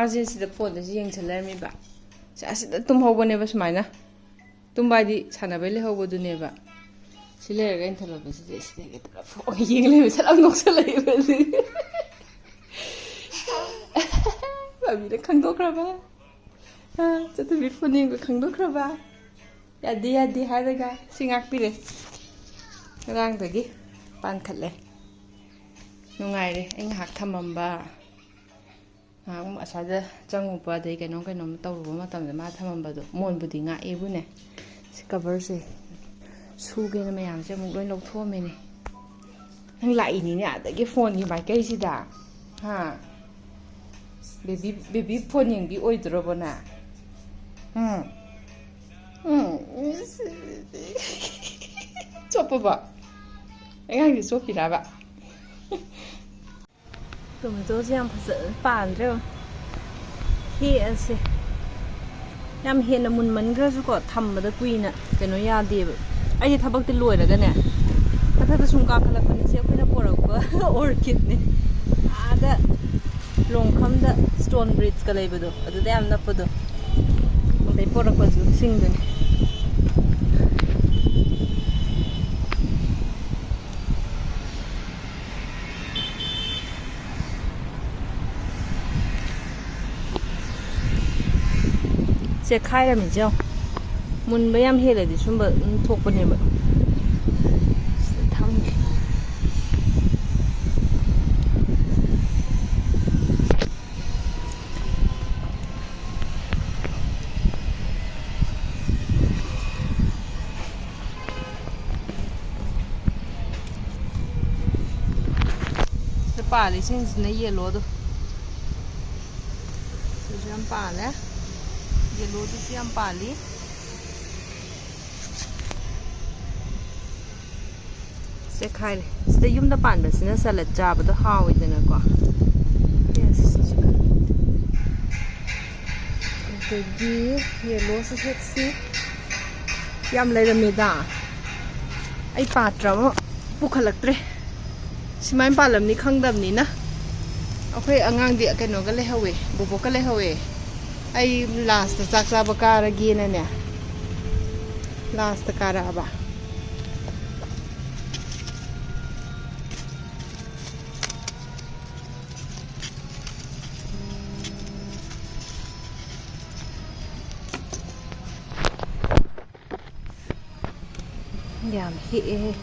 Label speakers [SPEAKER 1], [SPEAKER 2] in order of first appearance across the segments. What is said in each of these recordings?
[SPEAKER 1] ꯃꯥꯁꯦ ꯁꯤꯗ ꯐꯣꯟꯗꯁꯨ ꯌꯦꯡꯁꯜꯂꯔꯝꯃꯤꯕ ꯑꯁꯤꯗ ꯇꯨꯝꯍꯧꯕꯅꯦꯕ ꯁꯨꯃꯥꯏꯅ ꯇꯨꯝꯕ ꯍꯥꯏꯗꯤ ꯁꯥꯟꯅꯕꯩ ꯂꯩꯍꯧꯕꯗꯨꯅꯦꯕ ꯁꯤ ꯂꯩꯔꯒ ꯑꯩꯅ ꯊꯣꯛꯂꯛꯄꯁꯤꯗ ꯁꯤꯗꯒꯤ ꯐꯣꯟ ꯌꯦꯡ ꯂꯩꯕ ꯁꯠ ꯑꯃ ꯅꯣꯛꯁꯜꯂꯛꯏꯕ ꯃꯃꯤꯅ ꯈꯪꯗꯣꯛꯈ꯭ꯔꯕ ꯆꯠꯇꯕꯤ ꯐꯣꯟ ꯌꯦꯡꯕ ꯈꯪꯗꯣꯛꯈ꯭ꯔꯕ ꯌꯥꯗꯦ ꯌꯥꯗꯦ ꯍꯥꯏꯔꯒ ꯁꯤ ꯉꯥꯛꯄꯤꯔꯦ ꯉꯔꯥꯡꯗꯒꯤ ꯄꯥꯟꯈꯠꯂꯦ ꯅꯨꯡꯉꯥꯏꯔꯦ ꯑꯩ ꯉꯥꯏꯍꯥꯛ ꯊꯝꯃꯝꯕ ꯉꯥꯏꯍꯥꯛ ꯑꯁ꯭ꯋꯥꯏꯗ ꯆꯪꯉꯨꯕ ꯑꯗꯩ ꯀꯩꯅꯣꯝ ꯇꯧꯔꯨꯕ ꯃꯇꯝꯗ ꯃꯥ ꯊꯝꯃꯝꯕꯗꯣ ꯃꯣꯟꯕꯨꯗꯤ ꯉꯥꯛꯑꯦꯕꯨꯅꯦ ꯁꯤ ꯀꯚꯔꯁꯦ ꯁꯨꯒꯦꯅ ꯃꯌꯥꯝꯁꯦ ꯑꯃꯨꯛ ꯂꯣꯏ ꯂꯧꯊꯣꯛꯑꯝꯃꯤꯅꯦ ꯅꯪ ꯂꯥꯛꯏꯅꯤꯅꯦ ꯑꯗꯒꯤ ꯐꯣꯟꯒꯤ ꯃꯥꯏꯀꯩꯁꯤꯗ ꯕꯦꯕꯤ ꯐꯣꯟ ꯌꯦꯡꯕꯤ ꯑꯣꯏꯗ꯭ꯔꯕꯣ ꯅꯪ ꯆꯣꯞꯄꯕꯣ ꯑꯉꯥꯡꯁꯦ ꯆꯣꯞꯄꯤꯔꯕ ꯇꯣꯃꯦꯇꯣꯁꯦ ꯌꯥꯝ ꯐꯖꯅ ꯄꯥꯟꯗ꯭ꯔꯦ ꯍꯦꯛꯑꯁꯦ ꯌꯥꯝ ꯍꯦꯟꯅ ꯃꯨꯟꯃꯟꯈ꯭ꯔꯁꯨꯀꯣ ꯊꯝꯕꯗ ꯀꯨꯏꯅ ꯀꯩꯅꯣ ꯌꯥꯗꯦꯕ ꯑꯩꯗꯤ ꯊꯕꯛꯇꯤ ꯂꯣꯏꯔꯒꯅꯦ ꯃꯊꯛꯇ ꯁꯨꯝ ꯀꯥꯈꯠꯂꯛꯄꯅꯤ ꯁꯤ ꯑꯩꯈꯣꯏꯅ ꯄꯣꯔꯛꯄ ꯑꯣꯔꯀꯤꯠꯅꯦ ꯑꯥꯗ ꯂꯣꯡꯈꯝꯗ ꯁ꯭ꯇꯣꯟ ꯕ꯭ꯔꯤꯖꯀ ꯂꯩꯕꯗꯣ ꯑꯗꯨꯗ ꯌꯥꯝ ꯅꯞꯄꯗꯣ ꯑꯗꯩ ꯄꯣꯔꯛꯄꯁꯨ ꯁꯤꯡꯗꯨꯅꯤ ꯆꯦꯛꯈꯥꯏꯔꯝꯃꯤꯁꯦ ꯃꯨꯟꯕ ꯌꯥꯝ ꯍꯦꯜꯂꯗꯤ ꯁꯨꯝꯕ ꯊꯣꯛꯄꯅꯦꯕ ꯊꯝꯒꯦ ꯁꯤꯗ ꯄꯥꯜꯂꯤꯁꯤꯡꯁꯤꯅ ꯌꯦꯜꯂꯣꯗꯣ ꯁꯤꯁꯨ ꯌꯥꯝ ꯄꯥꯜꯂꯦ ꯌꯦꯜꯂꯣꯗꯨꯁꯨ ꯌꯥꯝ ꯄꯥꯜꯂꯤ ꯆꯦꯛꯈꯥꯏꯔꯦ ꯁꯤꯗ ꯌꯨꯝꯗ ꯄꯥꯟꯕꯁꯤꯅ ꯁꯂꯠ ꯆꯥꯕꯗꯣ ꯍꯥꯎꯋꯤꯗꯅꯀꯣ ꯑꯗꯒꯤ ꯌꯦꯜꯂꯣꯁꯨ ꯍꯦꯛꯁꯤ ꯌꯥꯝ ꯂꯩꯔꯝꯃꯦꯗ ꯑꯩ ꯄꯥꯇ꯭ꯔ ꯑꯃ ꯄꯨꯈꯠꯂꯛꯇ꯭ꯔꯦ ꯁꯨꯃꯥꯏꯅ ꯄꯥꯜꯂꯝꯅꯤ ꯈꯪꯗꯕꯅꯤꯅ ꯑꯩꯈꯣꯏ ꯑꯉꯥꯡꯗꯤ ꯀꯩꯅꯣꯒ ꯂꯩꯍꯧꯋꯦ ꯕꯣꯕꯣꯛꯀ ꯂꯩꯍꯧꯋꯦ ꯑꯩ ꯂꯥꯁꯇ ꯆꯥꯛ ꯆꯥꯕ ꯀꯥꯔꯒꯦꯅꯅꯦ ꯂꯥꯁꯇ ꯀꯥꯔꯛꯑꯕ ꯌꯥꯝ ꯍꯦꯛꯑꯦ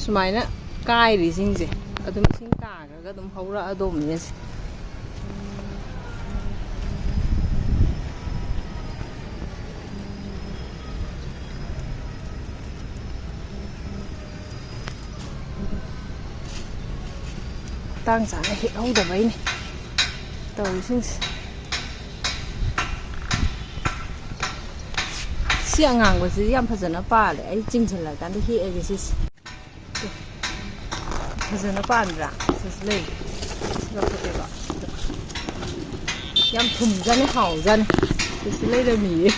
[SPEAKER 1] ꯁꯨꯃꯥꯏꯅ ꯀꯥꯏꯔꯤꯁꯤꯡꯁꯦ ꯑꯗꯨꯝ ꯏꯁꯤꯡ ꯇꯥꯈ꯭ꯔꯒ ꯑꯗꯨꯝ ꯍꯧꯔꯛꯑꯗꯧꯕꯅꯦ ꯁꯤ ꯇꯥꯡ ꯆꯥꯅ ꯍꯦꯛꯍꯧꯗꯕꯩꯅꯦ ꯇꯧꯔꯤꯁꯤꯡꯁꯦ ꯁꯤ ꯑꯉꯥꯡꯕꯁꯤꯗꯤ ꯌꯥꯝ ꯐꯖꯅ ꯄꯥꯜꯂꯦ ꯑꯩ ꯆꯤꯡꯁꯤꯜꯂꯀꯥꯟꯗ ꯍꯦꯛꯑꯒꯦ ꯁꯤꯁꯦ ꯐꯖꯅ ꯄꯥꯟꯕ꯭ꯔꯥ ꯁꯤꯁꯨ ꯂꯩ ꯂꯧꯊꯣꯛꯀꯦꯀꯣ ꯌꯥꯝ ꯊꯨꯝꯖꯥꯅꯤ ꯍꯥꯎꯖꯥꯅꯤ ꯁꯤꯁꯨ ꯂꯩꯔꯝꯃꯤꯌꯦ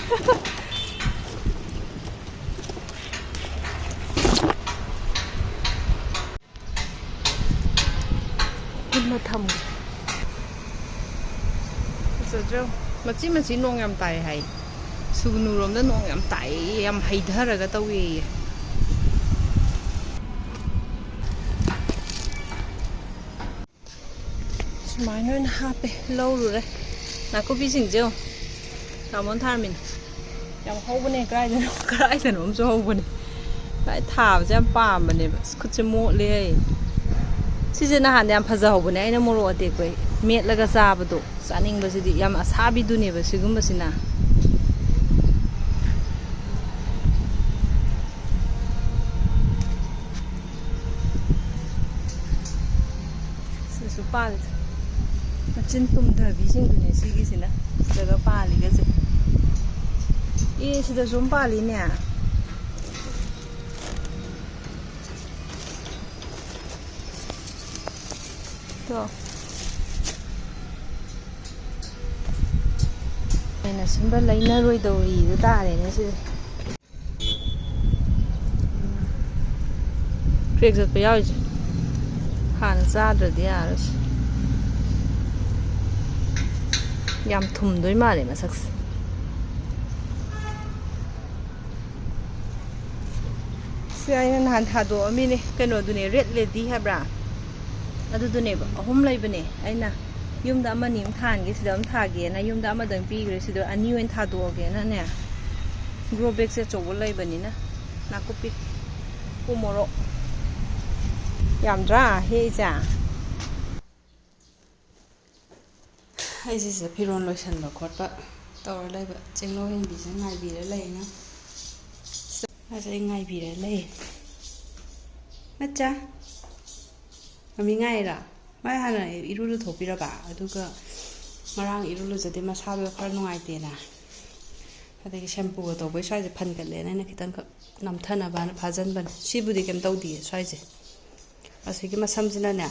[SPEAKER 1] ꯄꯨꯟꯅ ꯊꯝꯒꯦ ꯐꯖꯗ꯭ꯔꯣ ꯃꯆꯤ ꯃꯆꯤ ꯅꯣꯡ ꯌꯥꯝ ꯇꯥꯏ ꯍꯥꯏ ꯁꯨꯒꯨꯅꯨꯔꯣꯝꯗ ꯅꯣꯡ ꯌꯥꯝ ꯇꯥꯏ ꯌꯥꯝ ꯍꯩꯊꯔꯒ ꯇꯧꯋꯦꯌꯦ ꯁꯨꯃꯥꯏꯅ ꯑꯣꯏꯅ ꯍꯥꯞꯄꯦ ꯂꯧꯔꯨꯔꯦ ꯅꯥꯀꯨꯞꯄꯤꯁꯤꯡꯁꯦ ꯇꯥꯃꯣꯅ ꯊꯥꯔꯝꯃꯤꯅꯦ ꯌꯥꯝ ꯍꯧꯕꯅꯦ ꯀꯔꯥꯏꯗꯅꯣ ꯑꯃꯁꯨ ꯍꯧꯕꯅꯦ ꯊꯥꯕꯁꯦ ꯌꯥꯝ ꯄꯥꯝꯕꯅꯦꯕ ꯈꯨꯠꯁꯦ ꯃꯣꯠꯂꯦ ꯑꯩ ꯁꯤꯁꯦ ꯅꯍꯥꯟ ꯌꯥꯝ ꯐꯖꯍꯧꯕꯅꯦ ꯑꯩꯅ ꯃꯣꯔꯣꯛ ꯑꯇꯦꯛꯄ ꯃꯦꯠꯂꯒ ꯆꯥꯕꯗꯣ ꯆꯥꯅꯤꯡꯕꯁꯤꯗꯤ ꯌꯥꯝ ꯑꯁꯥꯕꯤꯗꯨꯅꯦꯕ ꯁꯤꯒꯨꯝꯕꯁꯤꯅ ꯁꯤꯁꯨ ꯄꯥꯜꯂꯦ ꯃꯆꯤꯟ ꯇꯨꯝꯊꯕꯤꯁꯤꯡꯗꯨꯅꯦ ꯁꯤꯒꯤꯁꯤꯅ ꯁꯤꯗꯒ ꯄꯥꯜꯂꯤꯒꯁꯦ ꯁꯤꯗꯁꯨ ꯑꯗꯨꯝ ꯄꯥꯜꯂꯤꯅꯦ ꯑꯩꯅ ꯁꯤꯟꯕ ꯂꯩꯅꯔꯣꯏꯗꯧꯔꯤꯗꯨ ꯇꯥꯔꯦꯅꯦ ꯁꯤꯁꯦ ꯀ꯭ꯔꯦꯛ ꯆꯠꯄ ꯌꯥꯎꯔꯤꯁꯦ ꯍꯥꯟꯅ ꯆꯥꯗ꯭ꯔꯗꯤ ꯌꯥꯔꯣꯏꯁꯦ ꯌꯥꯝ ꯊꯨꯝꯗꯣꯏ ꯃꯥꯜꯂꯦ ꯃꯁꯛꯁꯦ ꯁꯤ ꯑꯩꯅ ꯅꯍꯥꯟ ꯊꯥꯗꯣꯛꯑꯝꯃꯤꯅꯦ ꯀꯩꯅꯣꯗꯨꯅꯦ ꯔꯦꯗ ꯂꯦꯗꯤ ꯍꯥꯏꯕ꯭ꯔꯥ ꯑꯗꯨꯗꯨꯅꯦꯕ 3 ꯂꯩꯕꯅꯦ ꯑꯩꯅ ꯌꯨꯝꯗ ꯑꯃꯅꯤ ꯑꯃ ꯊꯥꯟꯒꯦ ꯁꯤꯗ ꯑꯃ ꯊꯥꯒꯦꯅ ꯌꯨꯝꯗ ꯑꯃꯗꯪ ꯄꯤꯈ꯭ꯔꯦ ꯁꯤꯗ 2 ꯑꯣꯏꯅ ꯊꯥꯗꯣꯛꯑꯒꯦꯅꯅꯦ ꯒ꯭ꯔꯣ ꯕꯦꯒꯁꯦ ꯑꯆꯧꯕ ꯂꯩꯕꯅꯤꯅ ꯅꯥꯀꯨꯞꯄꯤ ꯎ ꯃꯣꯔꯣꯛ ꯌꯥꯝꯗ꯭ꯔꯥ ꯍꯦꯛꯏꯁꯦ ꯑꯩꯁꯦ ꯁꯤꯗ ꯐꯤꯔꯣꯜ ꯂꯣꯏꯁꯟꯕ ꯈꯣꯠꯄ ꯇꯧꯔ ꯂꯩꯕ ꯆꯦꯡꯂꯧ ꯍꯦꯟꯕꯤꯁꯦ ꯉꯥꯏꯕꯤꯔ ꯂꯩꯅ ꯑꯁ ꯑꯩ ꯉꯥꯏꯕꯤꯔ ꯂꯩ ꯃꯆꯥ ꯃꯃꯤ ꯉꯥꯏꯔꯥ ꯃꯥꯏ ꯍꯥꯟꯅ ꯏꯔꯨ ꯂꯨꯊꯣꯛꯄꯤꯔꯕ ꯑꯗꯨꯒ ꯉꯔꯥꯡ ꯏꯔꯨ ꯂꯨꯖꯗꯦ ꯃꯁꯥꯗꯣ ꯈꯔ ꯅꯨꯡꯉꯥꯏꯇꯦꯅ ꯑꯗꯒꯤ ꯁꯦꯝꯄꯨꯒ ꯇꯧꯕꯩ ꯁ꯭ꯋꯥꯏꯁꯦ ꯐꯟꯒꯠꯂꯦꯅ ꯑꯩꯅ ꯈꯤꯇꯪꯈꯛ ꯅꯝꯊꯅꯕꯅ ꯐꯥꯖꯤꯟꯕꯅꯦ ꯁꯤꯕꯨꯗꯤ ꯀꯩꯝ ꯇꯧꯗꯤꯌꯦ ꯁ꯭ꯋꯥꯏꯁꯦ ꯑꯁꯤꯒꯤ ꯃꯁꯝꯁꯤꯅꯅꯦ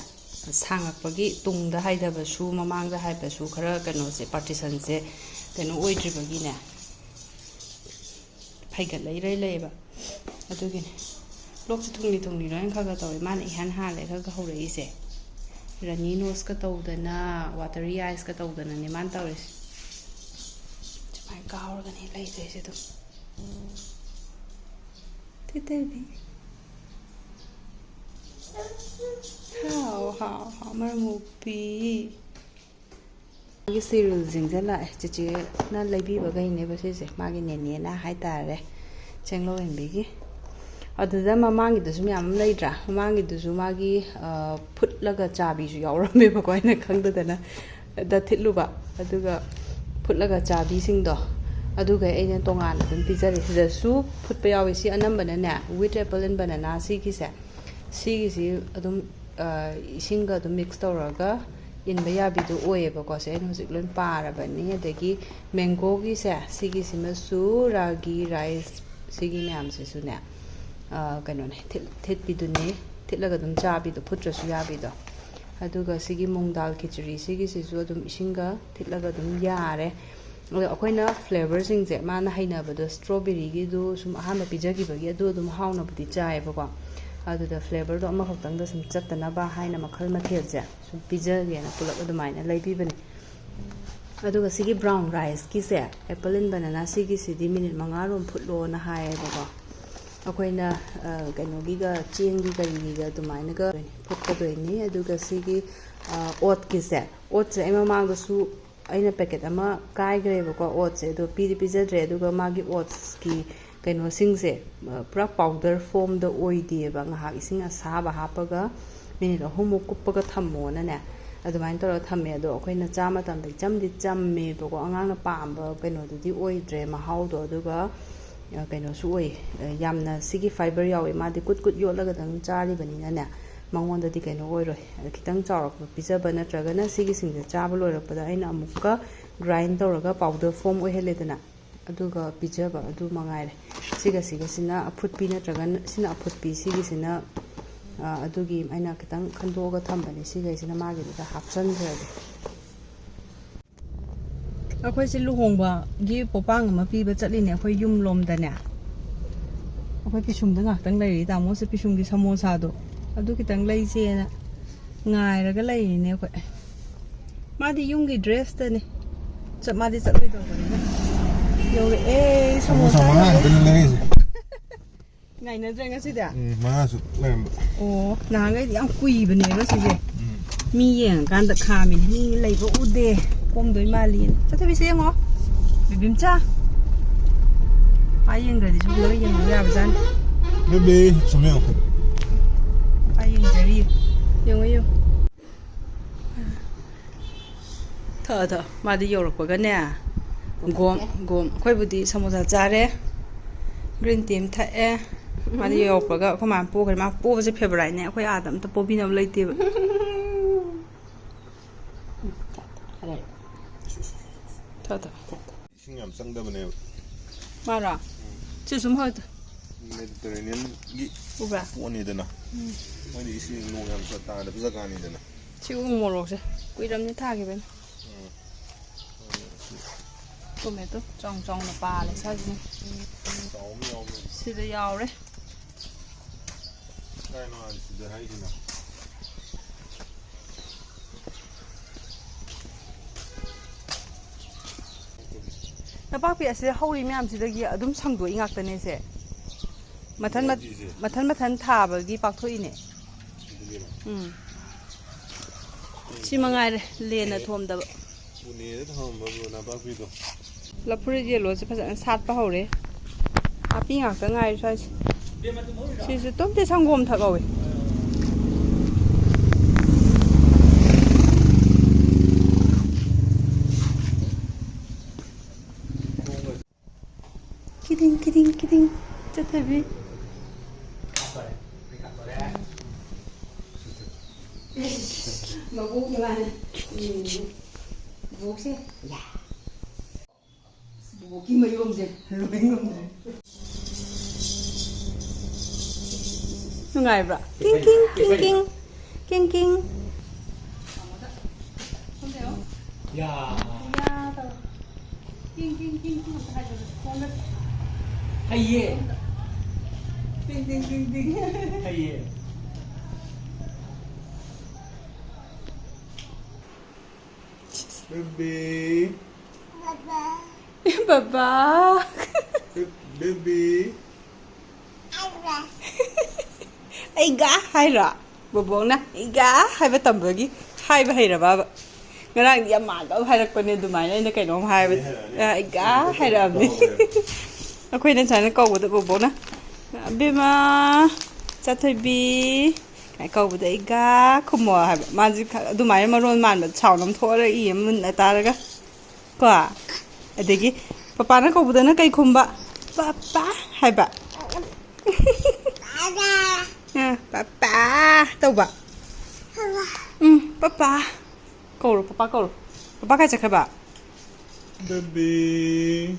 [SPEAKER 1] ꯁꯥꯡꯉꯛꯄꯒꯤ ꯇꯨꯡꯗ ꯍꯥꯏꯗꯕꯁꯨ ꯃꯃꯥꯡꯗ ꯍꯥꯏꯕꯁꯨ ꯈꯔ ꯀꯩꯅꯣꯁꯦ ꯄꯥꯔꯇꯤꯁꯟꯁꯦ ꯀꯩꯅꯣ ꯑꯣꯏꯗ꯭ꯔꯤꯕꯒꯤꯅꯦ ꯐꯩꯒꯠꯂ ꯏꯔꯩ ꯂꯩꯌꯦꯕ ꯑꯗꯨꯒꯤꯅꯦ ꯂꯣꯛꯁꯦ ꯊꯨꯡꯂꯤ ꯂꯣꯏꯅ ꯈꯔ ꯇꯧꯋꯦ ꯃꯥꯅ ꯏꯍꯥꯟ ꯍꯥꯜꯂꯦ ꯈꯔ ꯍꯧꯔꯛꯏꯁꯦ ꯔꯅꯤ ꯅꯣꯁꯀ ꯇꯧꯗꯅ ꯋꯥꯇꯔꯤ ꯑꯥꯏꯁꯀ ꯇꯧꯗꯅꯅꯦ ꯃꯥꯅ ꯇꯧꯔꯤꯁꯦ ꯁꯨꯃꯥꯏꯅ ꯀꯥꯎꯔꯒꯅꯦ ꯂꯩꯗꯣꯏꯁꯦ ꯑꯗꯨꯝ ꯇꯤꯇꯩꯕꯤ ꯍꯥꯎ ꯃꯔꯃꯨꯛꯄꯤ ꯃꯥꯒꯤ ꯁꯤꯔꯤꯜꯁꯤꯡꯁꯦ ꯂꯥꯛꯑꯦ ꯆꯤꯆꯦꯅ ꯂꯩꯕꯤꯕꯈꯩꯅꯦꯕ ꯁꯤꯁꯦ ꯃꯥꯒꯤ ꯅꯦꯅꯦꯅ ꯍꯥꯏꯇꯥꯔꯦ ꯆꯦꯡꯂꯧ ꯍꯦꯟꯕꯤꯒꯤ ꯑꯗꯨꯗ ꯃꯃꯥꯡꯒꯤꯗꯨꯁꯨ ꯃꯌꯥꯝ ꯑꯃ ꯂꯩꯇ꯭ꯔꯥ ꯃꯃꯥꯡꯒꯤꯗꯨꯁꯨ ꯃꯥꯒꯤ ꯐꯨꯠꯂꯒ ꯆꯥꯕꯤꯁꯨ ꯌꯥꯎꯔꯝꯃꯦꯕꯀꯣ ꯑꯩꯅ ꯈꯪꯗꯗꯅ ꯗ ꯊꯤꯠꯂꯨꯕ ꯑꯗꯨꯒ ꯐꯨꯠꯂꯒ ꯆꯥꯕꯤꯁꯤꯡꯗꯣ ꯑꯗꯨꯒ ꯑꯩꯅ ꯇꯣꯉꯥꯟꯅ ꯑꯗꯨꯝ ꯄꯤꯖꯔꯦ ꯁꯤꯗꯁꯨ ꯐꯨꯠꯄ ꯌꯥꯎꯋꯤ ꯁꯤ ꯑꯅꯝꯕꯅꯅꯦ ꯋꯤꯠ ꯑꯦꯄꯜ ꯑꯦꯟ ꯕꯅꯥꯅꯥ ꯁꯤꯒꯤꯁꯤ ꯑꯗꯨꯝ ꯏꯁꯤꯡꯒ ꯑꯗꯨꯝ ꯃꯤꯛꯁ ꯇꯧꯔꯒ ꯏꯟꯕ ꯌꯥꯕꯤꯗꯣ ꯑꯣꯏꯌꯦꯕꯀꯣ ꯁꯦ ꯑꯩꯅ ꯍꯧꯖꯤꯛ ꯂꯣꯏ ꯄꯥꯔꯕꯅꯤ ꯑꯗꯒꯤ ꯃꯦꯡꯒꯣꯒꯤꯁꯦ ꯁꯤꯒꯤꯁꯤꯃꯁꯨ ꯔꯥꯒꯤ ꯔꯥꯏꯁ ꯁꯤꯒꯤ ꯃꯌꯥꯝꯁꯤꯁꯨꯅꯦ ꯀꯩꯅꯣꯅꯦ ꯊꯤꯠꯄꯤꯗꯨꯅꯦ ꯊꯤꯠꯂꯒ ꯑꯗꯨꯝ ꯆꯥꯕꯤꯗꯣ ꯐꯨꯠꯇ꯭ꯔꯁꯨ ꯌꯥꯕꯤꯗꯣ ꯑꯗꯨꯒ ꯁꯤꯒꯤ ꯃꯨꯡ ꯗꯥꯜ ꯈꯤꯆꯔꯤ ꯁꯤꯒꯤꯁꯤꯁꯨ ꯑꯗꯨꯝ ꯏꯁꯤꯡꯒ ꯊꯤꯠꯂꯒ ꯑꯗꯨꯝ ꯌꯥꯔꯦ ꯑꯗꯣ ꯑꯩꯈꯣꯏꯅ ꯐ꯭ꯂꯦꯚꯔꯁꯤꯡꯁꯦ ꯃꯥꯅ ꯍꯩꯅꯕꯗꯣ ꯁ꯭ꯇ꯭ꯔꯣꯕꯦꯔꯤꯒꯤꯗꯨ ꯁꯨꯝ ꯑꯍꯥꯟꯕ ꯄꯤꯖꯈꯤꯕꯒꯤ ꯑꯗꯨ ꯑꯗꯨꯝ ꯍꯥꯎꯅꯕꯨꯗꯤ ꯆꯥꯏꯌꯦꯕꯀோ ꯑꯗꯨꯗ ꯐ꯭ꯂꯦꯚꯔꯗꯣ ꯑꯃꯈꯛꯇꯪꯗ ꯁꯨꯝ ꯆꯠꯇꯅꯕ ꯍꯥꯏꯅ ꯃꯈꯜ ꯃꯊꯦꯜꯁꯦ ꯁꯨꯝ ꯄꯤꯖꯒꯦꯅ ꯄꯨꯂꯞ ꯑꯗꯨꯃꯥꯏꯅ ꯂꯩꯕꯤꯕꯅꯤ ꯑꯗꯨꯒ ꯁꯤꯒꯤ ꯕ꯭ꯔꯥꯎꯟ ꯔꯥꯏꯁꯀꯤꯁꯦ ꯑꯦꯄꯜ ꯑꯦꯟ ꯕꯅꯥꯅꯥ ꯁꯤꯒꯤꯁꯤꯗꯤ ꯃꯤꯅꯤꯠ 5 ꯐꯨꯠꯂꯣꯅ ꯍꯥꯏꯌꯦꯕꯀꯣ ꯑꯩꯈꯣꯏꯅ ꯀꯩꯅꯣꯒꯤꯒ ꯆꯦꯡꯒꯤ ꯀꯔꯤꯒꯤꯒ ꯑꯗꯨꯃꯥꯏꯅꯒ ꯐꯨꯠꯀꯗꯣꯏꯅꯤ ꯑꯗꯨꯒ ꯁꯤꯒꯤ ꯑꯣꯠꯀꯤꯁꯦ ꯑꯣꯠꯁꯦ ꯑꯩ ꯃꯃꯥꯡꯗꯁꯨ ꯑꯩꯅ ꯄꯦꯀꯦꯠ ꯑꯃ ꯀꯥꯏꯈ꯭ꯔꯦꯕꯀꯣ ꯑꯣꯠꯁꯦ ꯑꯗꯣ ꯄꯤꯖꯗ꯭ꯔꯦ ꯑꯗꯨꯒ ꯃꯥꯒꯤ ꯑꯣꯠꯁꯀꯤ ꯀꯩꯅꯣꯁꯤꯡꯁꯦ ꯄꯨꯔꯥ ꯄꯥꯎꯗꯔ ꯐꯣꯝꯗ ꯑꯣꯏꯗꯦꯕ ꯉꯥꯏꯍꯥꯛ ꯏꯁꯤꯡ ꯑꯁꯥꯕ ꯍꯥꯞꯄꯒ ꯃꯤꯅꯤꯠ 3ꯃꯨꯛ ꯀꯨꯞꯄꯒ ꯊꯝꯃꯣꯅꯅꯦ ꯑꯗꯨꯃꯥꯏꯅ ꯇꯧꯔꯒ ꯊꯝꯃꯦ ꯑꯗꯣ ꯑꯩꯈꯣꯏꯅ ꯆꯥ ꯃꯇꯝꯗ ꯏꯆꯝꯗꯤ ꯆꯝꯃꯦꯕꯀꯣ ꯑꯉꯥꯡꯅ ꯄꯥꯝꯕ ꯀꯩꯅꯣꯗꯨꯗꯤ ꯑꯣꯏꯗ꯭ꯔꯦ ꯃꯍꯥꯎꯗꯣ ꯑꯗꯨꯒ ꯀꯩꯅꯣꯁꯨ ꯑꯣꯏ ꯌꯥꯝꯅ ꯁꯤꯒꯤ ꯐꯥꯏꯕꯔ ꯌꯥꯎꯋꯦ ꯃꯥꯗꯤ ꯀꯨꯠ ꯌꯣꯠꯂꯒꯗꯪ ꯆꯥꯔꯤꯕꯅꯤꯅꯅꯦ ꯃꯉꯣꯟꯗꯗꯤ ꯀꯩꯅꯣ ꯑꯣꯏꯔꯣꯏ ꯈꯤꯇꯪ ꯆꯥꯎꯔꯛꯄ ꯄꯤꯖꯕ ꯅꯠꯇ꯭ꯔꯒꯅ ꯁꯤꯒꯤꯁꯤꯡꯁꯦ ꯆꯥꯕ ꯂꯣꯏꯔꯛꯄꯗ ꯑꯩꯅ ꯑꯃꯨꯛꯀ ꯒ꯭ꯔꯥꯏꯟ ꯇꯧꯔꯒ ꯄꯥꯎꯗꯔ ꯐꯣꯝ ꯑꯣꯏꯍꯜꯂꯦꯗꯅ ꯑꯗꯨꯒ ꯄꯤꯖꯕ ꯑꯗꯨ ꯃꯉꯥꯏꯔꯦ ꯁꯤꯒꯁꯤꯅ ꯑꯐꯨꯠꯄꯤ ꯅꯠꯇ꯭ꯔꯒꯅ ꯁꯤꯅ ꯑꯐꯨꯠꯄꯤ ꯁꯤꯒꯤꯁꯤꯅ ꯑꯗꯨꯒꯤ ꯑꯩꯅ ꯈꯤꯇꯪ ꯈꯟꯗꯣꯛꯑꯒ ꯊꯝꯕꯅꯦ ꯁꯤꯈꯩꯁꯤꯅ ꯃꯥꯒꯤꯗꯨꯗ ꯍꯥꯞꯆꯟꯈ꯭ꯔꯒꯦ ꯑꯩꯈꯣꯏꯁꯦ ꯂꯨꯍꯣꯡꯕꯒꯤ ꯄꯣꯄꯥꯡ ꯑꯃ ꯄꯤꯕ ꯆꯠꯂꯤꯅꯦ ꯑꯩꯈꯣꯏ ꯌꯨꯝ ꯂꯣꯝꯗꯅꯦ ꯑꯩꯈꯣꯏ ꯄꯤꯁꯨꯝꯗ ꯉꯥꯛꯇꯪ ꯂꯩꯔꯤ ꯇꯥꯃꯣꯁꯦ ꯄꯤꯁꯨꯝꯒꯤ ꯁꯃꯣꯁꯥꯗꯣ ꯑꯗꯨ ꯈꯤꯇꯪ ꯂꯩꯁꯦꯅ ꯉꯥꯏꯔꯒ ꯂꯩꯔꯤꯅꯦ ꯑꯩꯈꯣꯏ ꯃꯥꯗꯤ ꯌꯨꯝꯒꯤ ꯗ꯭ꯔꯦꯁꯇꯅꯤ ꯃꯥꯗꯤ ꯆꯠꯂꯣꯏꯗꯧꯕꯅꯤꯅ ꯌꯧꯔꯛꯑꯦ ꯁꯃꯣꯁꯥ ꯉꯥꯏꯅꯗ꯭ꯔꯦ ꯉꯁꯤꯗꯤ
[SPEAKER 2] ꯃꯉꯥꯁꯨ ꯂꯩꯔꯝꯕ
[SPEAKER 1] ꯑꯣ ꯅꯍꯥꯟꯈꯩꯗꯤ ꯌꯥꯝ ꯀꯨꯏꯕꯅꯦꯕ ꯁꯤꯁꯦ ꯃꯤ ꯌꯦꯡꯉꯀꯥꯟꯗ ꯈꯥꯝꯃꯤꯅꯦ ꯃꯤ ꯂꯩꯕ ꯎꯗꯦ ꯀꯣꯝꯗꯣꯏ ꯃꯥꯜꯂꯤꯅ ꯆꯠꯊꯕꯤꯁꯦ ꯌꯦꯡꯉꯣ ꯕꯤꯕꯤꯝꯆꯥ ꯌꯦꯡꯗ꯭ꯔꯗꯤ ꯁꯨꯝ ꯂꯣꯏ ꯌꯦꯡꯕ ꯌꯥꯕꯖꯥꯠꯅꯤ
[SPEAKER 2] ꯕꯦꯕꯤ ꯁꯨꯝ ꯌꯦꯡꯉꯣ
[SPEAKER 1] ꯌꯦꯡꯖꯔꯤ ꯌꯦꯡꯉꯣ ꯊꯛꯑ ꯃꯥꯗꯤ ꯌꯧꯔꯛꯄꯒꯅꯦ ꯒꯣꯝ ꯑꯩꯈꯣꯏꯕꯨꯗꯤ ꯁꯃꯣꯁꯥ ꯆꯥꯔꯦ ꯒ꯭ꯔꯤꯟ ꯇꯤ ꯑꯃ ꯊꯛꯑꯦ ꯃꯥꯗꯤ ꯌꯧꯔꯛꯄꯒ ꯑꯩꯈꯣꯏ ꯃꯥꯅ ꯄꯣꯈ꯭ꯔꯦ ꯃꯥ ꯄꯣꯕꯁꯦ ꯐꯦꯚꯣꯔꯥꯏꯠꯅꯦ ꯑꯩꯈꯣꯏ ꯑꯥꯗ ꯑꯝꯇ ꯄꯣꯕꯤꯅꯕ ꯂꯩꯇꯦꯕ
[SPEAKER 2] ꯏꯁꯤꯡ ꯌꯥꯝ ꯆꯪꯗꯕꯅꯦꯕ
[SPEAKER 1] ꯃꯥꯔꯣ ꯁꯤ ꯁꯨꯝ ꯍꯧꯗ
[SPEAKER 2] ꯃꯦꯗꯤꯇꯔꯦꯅꯤꯌꯟꯒꯤ
[SPEAKER 1] ꯎꯕ꯭ꯔꯥ
[SPEAKER 2] ꯄꯣꯠꯅꯤꯗꯅ ꯃꯣꯏꯗꯤ ꯏꯁꯤꯡ ꯅꯣꯡ ꯌꯥꯝ ꯇꯥꯗꯕ ꯖꯒꯥꯅꯤꯗꯅ
[SPEAKER 1] ꯁꯤ ꯎ ꯃꯣꯔꯣꯛꯁꯦ ꯀꯨꯏꯔꯝꯅꯤ ꯊꯥꯈꯤꯕꯅꯤ ꯇꯣꯃꯦꯇꯣ ꯆꯥꯎꯅ ꯄꯥꯜꯂꯦ ꯁꯥꯏꯁꯤꯅ ꯁꯤꯗ ꯌꯥꯎꯔꯦ
[SPEAKER 2] ꯀꯥꯏꯅꯣ ꯁꯤꯗ ꯍꯥꯏꯁꯤꯅ
[SPEAKER 1] ꯅꯄꯥꯛꯄꯤ ꯑꯁꯤꯗ ꯍꯧꯔꯤ ꯃꯌꯥꯝꯁꯤꯗꯒꯤ ꯑꯗꯨꯝ ꯁꯪꯗꯣꯛꯏ ꯉꯥꯛꯇꯅꯦꯁꯦ ꯃꯊꯟ ꯊꯥꯕꯒꯤ ꯄꯥꯛꯊꯣꯛꯏꯅꯦ ꯁꯤ ꯃꯉꯥꯏꯔꯦ ꯂꯦꯟꯅ ꯊꯣꯝꯗꯕ ꯂꯐꯨꯔꯤꯠ ꯌꯦꯜꯂꯣꯁꯦ ꯐꯖꯅ ꯁꯥꯠꯄ ꯍꯧꯔꯦ ꯅꯥꯄꯤ ꯉꯥꯛꯇ ꯉꯥꯏꯔꯦ ꯁ꯭ꯋꯥꯏꯁꯦ ꯁꯤꯁꯨ ꯇꯨꯝꯇꯤ ꯁꯪꯒꯣꯝ ꯊꯛꯍꯧꯋꯦ ꯀꯤꯗꯤꯡ ꯆꯠꯊꯕꯤ ꯃꯕꯣꯛ ꯏꯃꯥꯅ ꯕꯣꯛꯁꯦ ꯕꯣꯛꯀꯤ ꯃꯌꯣꯝꯁꯦ ꯂꯣꯏ ꯉꯝꯗ꯭ꯔꯦ ꯅꯨꯡꯉꯥꯏꯕ꯭ꯔꯥ king
[SPEAKER 3] 야. 하이에. 하이에.
[SPEAKER 2] Baby.
[SPEAKER 1] Baba.
[SPEAKER 2] Baby.
[SPEAKER 1] Aiga haira. Bobong na. Aiga haiba tambagi. Haiba haira baba. Ngarang di amada hairakpane dumaina ina kainom haiba. Aiga hairabni. Akoy na sana kawbada bobong na. Bima. Chathoibi. Kai kawbada aiga kumo haiba. Maji dumaina maron man ba chawnam thora I mun ataraga. Kwa. Adegi papa na kawbada na kai khumba. Papa haiba. Papa tau ba papa câu rồi papa kai chakha ba
[SPEAKER 2] Baby.